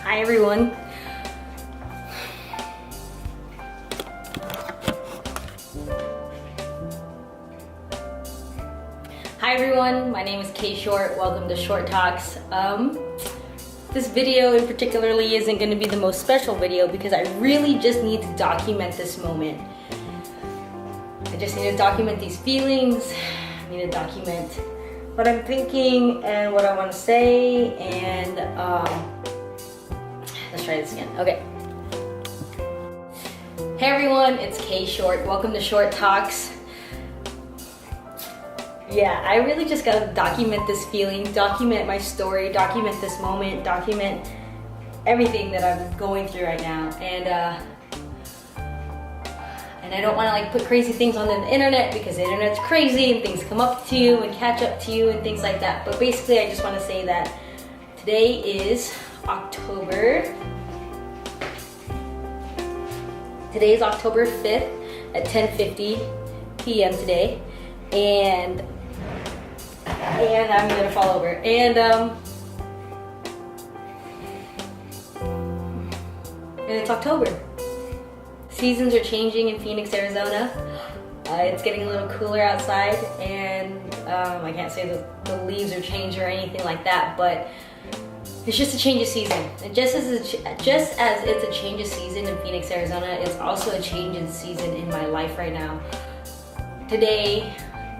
Hi everyone. Hi everyone, my name is K.Short. Welcome to Short Talks. This video in particularly isn't going to be the most special video because I really just need to document this moment. I just need to document these feelings. I need to document what I'm thinking and what I want to say, and let's try this again. Okay. Hey everyone, it's K.Short. Welcome to Short Talks. Yeah, I really just gotta document this feeling, document my story, document this moment, document everything that I'm going through right now. And I don't wanna like put crazy things on the internet because the internet's crazy and things come up to you and catch up to you and things like that. But basically I just wanna say that today is October 5th at 10:50 p.m. today. And I'm gonna fall over. And it's October. Seasons are changing in Phoenix, Arizona. It's getting a little cooler outside, and I can't say that the leaves are changing or anything like that, but it's just a change of season. And just as it's a change of season in Phoenix, Arizona, it's also a change in season in my life right now. Today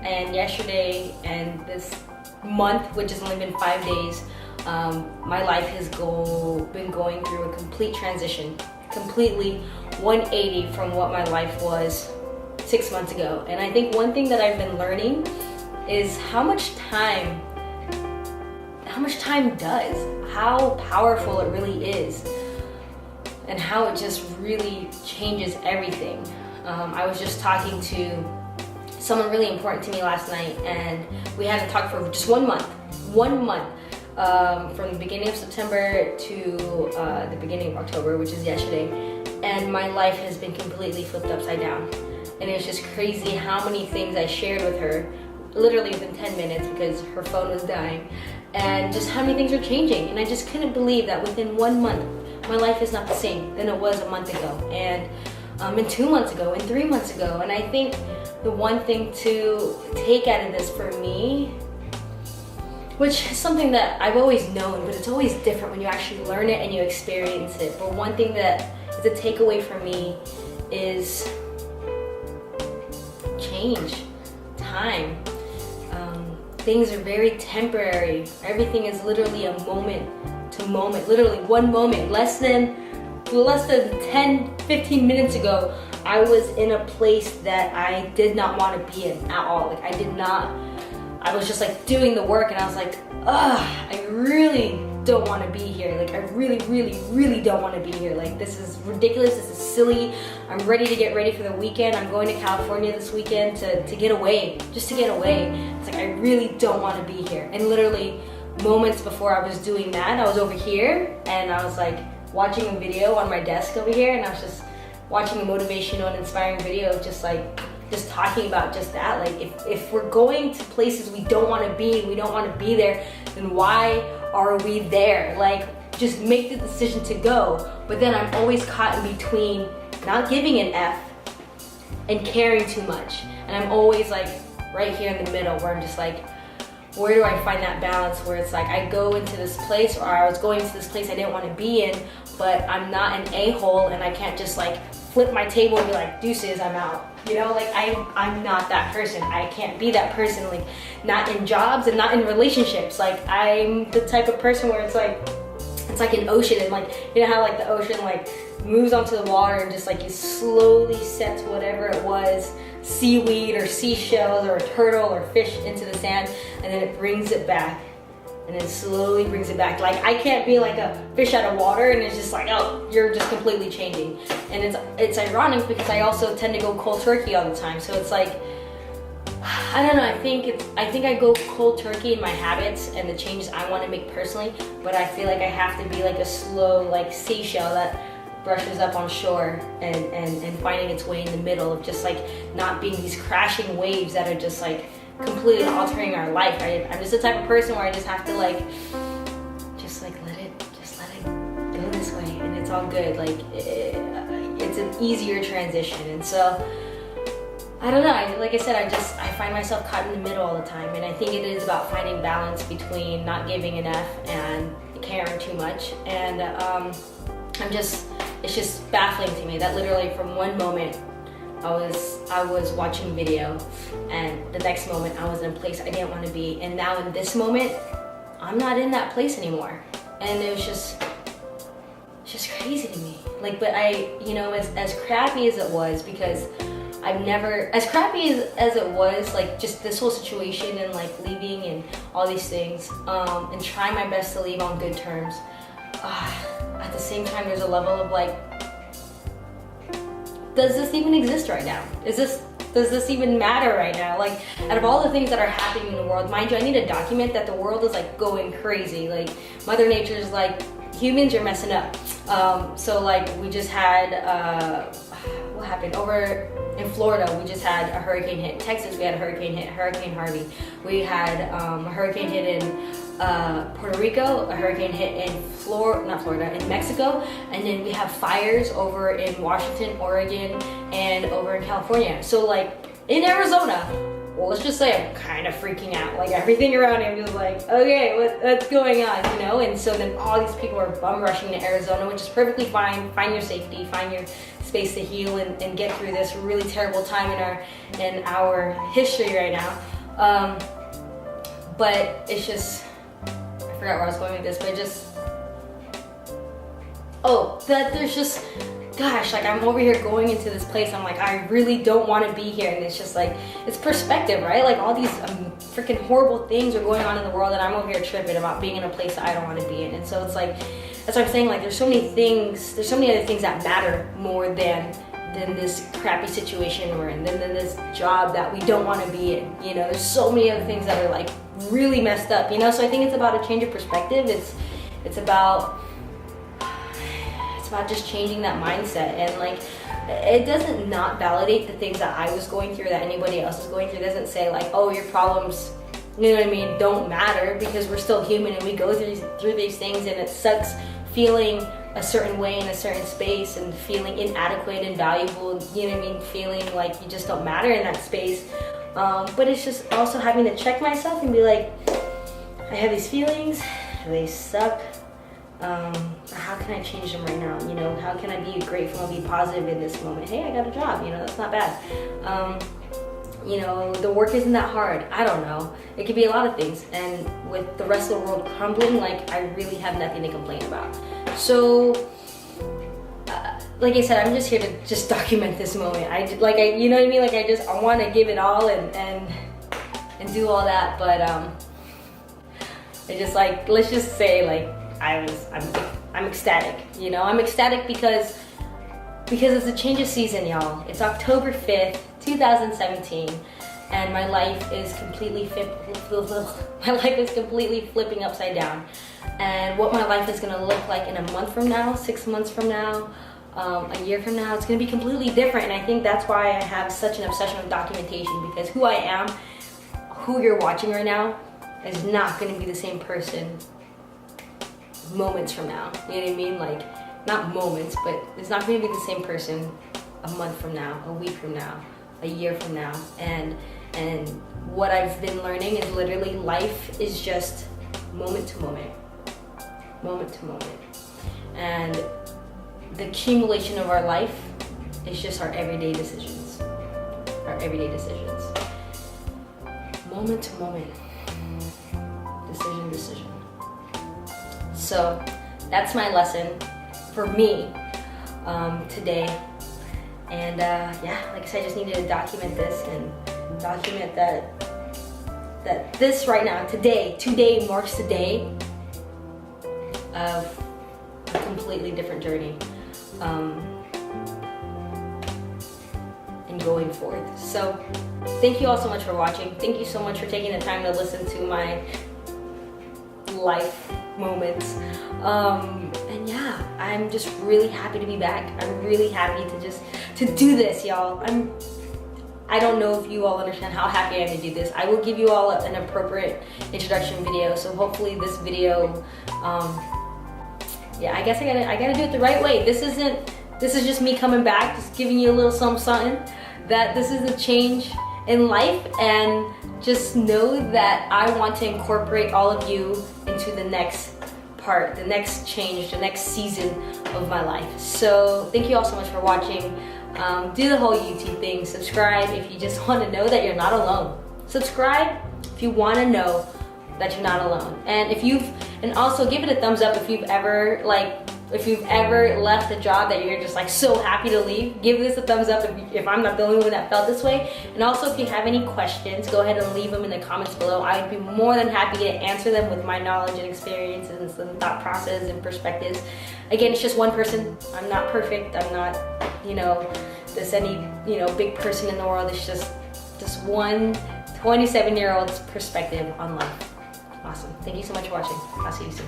and yesterday and this month, which has only been 5 days, my life has been going through a complete transition, completely 180 from what my life was 6 months ago. And I think one thing that I've been learning is how much time does, how powerful it really is, and how it just really changes everything. I was just talking to someone really important to me last night, and we had to talk for just 1 month, from the beginning of September to the beginning of October, which is yesterday, and my life has been completely flipped upside down. And it's just crazy how many things I shared with her, literally within 10 minutes because her phone was dying, and just how many things are changing. And I just couldn't believe that within 1 month, my life is not the same than it was a month ago, and 2 months ago, and 3 months ago. And I think the one thing to take out of this for me, which is something that I've always known, but it's always different when you actually learn it and you experience it. But one thing that is a takeaway for me is change, time. Things are very temporary. Everything is literally a moment to moment, literally 1 moment. Less than 10, 15 minutes ago, I was in a place that I did not want to be in at all. Like I was just like doing the work, and I was like, I really don't want to be here. Like I really, really, really don't want to be here. Like this is ridiculous, this is silly. I'm ready to get ready for the weekend. I'm going to California this weekend to get away, just to get away. It's like I really don't want to be here. And literally moments before I was doing that, I was over here and I was like watching a video on my desk over here, and I was just watching a motivational and inspiring video of just talking about just that. Like if we're going to places we don't want to be, we don't want to be there, then why are we there? Like just make the decision to go. But then I'm always caught in between not giving an F and caring too much. And I'm always like right here in the middle where I'm just like, where do I find that balance where it's like I go into this place, or I was going to this place I didn't want to be in, but I'm not an a-hole and I can't just like flip my table and be like, deuces, I'm out. You know, like I'm not that person. I can't be that person, like not in jobs and not in relationships. Like I'm the type of person where it's like an ocean, and like, you know how like the ocean like moves onto the water and just like it slowly sets whatever it was, seaweed or seashells or a turtle or fish, into the sand, and then it brings it back. And then slowly brings it back. Like I can't be like a fish out of water and it's just like, oh, you're just completely changing. And it's ironic because I also tend to go cold turkey all the time. So it's like, I don't know, I think I go cold turkey in my habits and the changes I want to make personally, but I feel like I have to be like a slow like seashell that brushes up on shore and finding its way in the middle of just like not being these crashing waves that are just like completely altering our life. I'm just the type of person where I just have to like, just let it go this it's all good. Like it's an easier transition. And so I don't know, like I said, I find myself caught in the middle all the time, and I think it is about finding balance between not giving enough and caring too much. And it's just baffling to me that literally from one moment I was watching video, and the next moment I was in a place I didn't want to be, and now in this moment I'm not in that place anymore. And it was just crazy to me. Like, but as crappy as it was, because I've never, as crappy as it was, like just this whole situation and like leaving and all these things, and trying my best to leave on good terms, at the same time there's a level of like, does this even exist right now? Does this even matter right now? Like, out of all the things that are happening in the world, mind you, I need to document that the world is like going crazy. Like, Mother Nature's like, humans are messing up. So like, we just had, what happened? Over in Florida, we just had a hurricane hit. In Texas, we had a hurricane hit, Hurricane Harvey. We had a hurricane hit in Puerto Rico, a hurricane hit in in Mexico, and then we have fires over in Washington, Oregon, and over in California. So like in Arizona, well, let's just say I'm kind of freaking out. Like everything around me, I'm just like, okay, what's going on, you know? And so then all these people are bum rushing to Arizona, which is perfectly fine. Find your safety, find your space to heal and get through this really terrible time in our history right now. But it's just, I forgot where I was going with this, but that there's just, gosh, like I'm over here going into this place, I'm like, I really don't want to be here. And it's just like, it's perspective, right? Like all these freaking horrible things are going on in the world, and I'm over here tripping about being in a place that I don't want to be in. And so it's like, that's what I'm saying, like there's so many other things that matter more than this crappy situation we're in, than this job that we don't want to be in. You know, there's so many other things that are like really messed up, you know? So I think it's about a change of perspective. It's about just changing that mindset. And like, it doesn't not validate the things that I was going through, that anybody else is going through. It doesn't say like, oh, your problems, you know what I mean, don't matter, because we're still human and we go through these things, and it sucks feeling a certain way in a certain space and feeling inadequate and valuable, you know what I mean, feeling like you just don't matter in that space. But it's just also having to check myself and be like, I have these feelings, they suck. How can I change them right now? You know, how can I be grateful and be positive in this moment? Hey, I got a job, you know, that's not bad. You know, the work isn't that hard. I don't know. It could be a lot of things. And with the rest of the world crumbling, like, I really have nothing to complain about. So, like I said, I'm just here to just document this moment. You know what I mean? Like, I want to give it all and do all that. But, I just like, let's just say, like, I'm ecstatic, you know? I'm ecstatic because it's a change of season, y'all. It's October 5th, 2017, and my life is completely flipping upside down. And what my life is gonna look like in a month from now, 6 months from now, a year from now, it's gonna be completely different. And I think that's why I have such an obsession with documentation, because who I am, who you're watching right now, is not gonna be the same person moments from now. You know what I mean? Like, not moments, but it's not going to be the same person a month from now, a week from now, a year from now. And what I've been learning is literally life is just moment to moment, moment to moment. And the accumulation of our life is just our everyday decisions, moment to moment, decision. So that's my lesson for me today. And yeah, like I said, I just needed to document this and document that this right now, today marks the day of a completely different journey and going forth. So thank you all so much for watching. Thank you so much for taking the time to listen to my life moments. And yeah, I'm just really happy to be back. I'm really happy to do this, y'all. I don't know if you all understand how happy I am to do this. I will give you all an appropriate introduction video, so hopefully this video yeah, I guess I gotta do it the right way. This is just me coming back, just giving you a little something, that this is a change in life, and just know that I want to incorporate all of you into the next part, the next change, the next season of my life. So thank you all so much for watching. Do the whole YouTube thing. Subscribe if you just want to know that you're not alone. Subscribe if you want to know that you're not alone. And also give it a thumbs up if you've ever left a job that you're just like so happy to leave. Give this a thumbs up if I'm not the only one that felt this way. And also, if you have any questions, go ahead and leave them in the comments below. I'd be more than happy to answer them with my knowledge and experience and some thought process and perspectives. Again, it's just one person. I'm not perfect. I'm not, big person in the world. It's just one 27-year-old's perspective on life. Awesome. Thank you so much for watching. I'll see you soon.